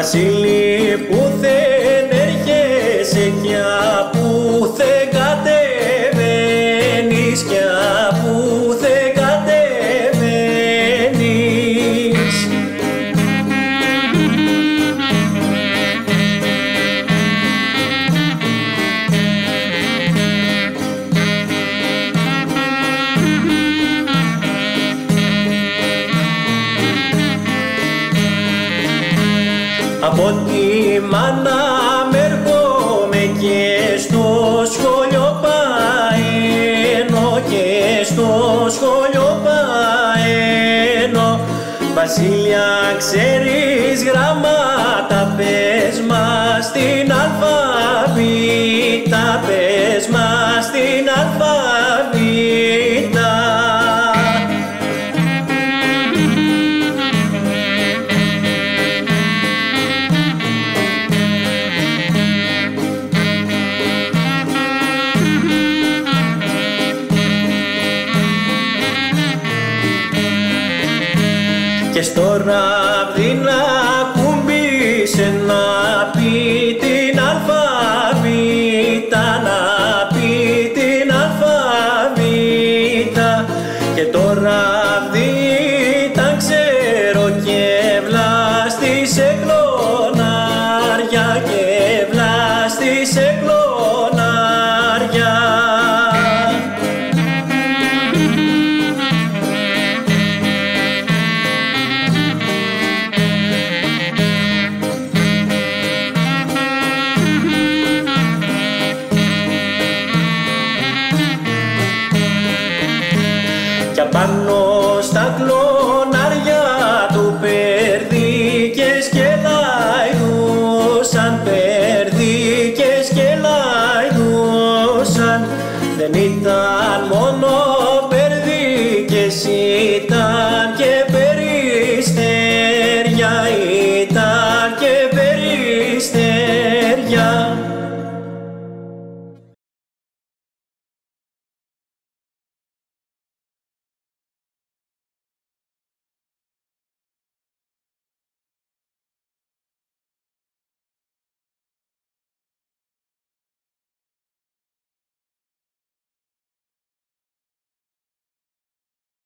Βασίλη που δεν έρχεσαι κι που δεν κατεβαίνεις, κι που δεν κατεβαίνεις. Από τη μάνα μ' έρχομαι και στο σχολείο παένω, και στο σχολείο παένω. Βασίλεια, ξέρεις γράμματα, πες μας την αλφαβήτα, πες μας την αλφαβήτα. Και στο ραβδί να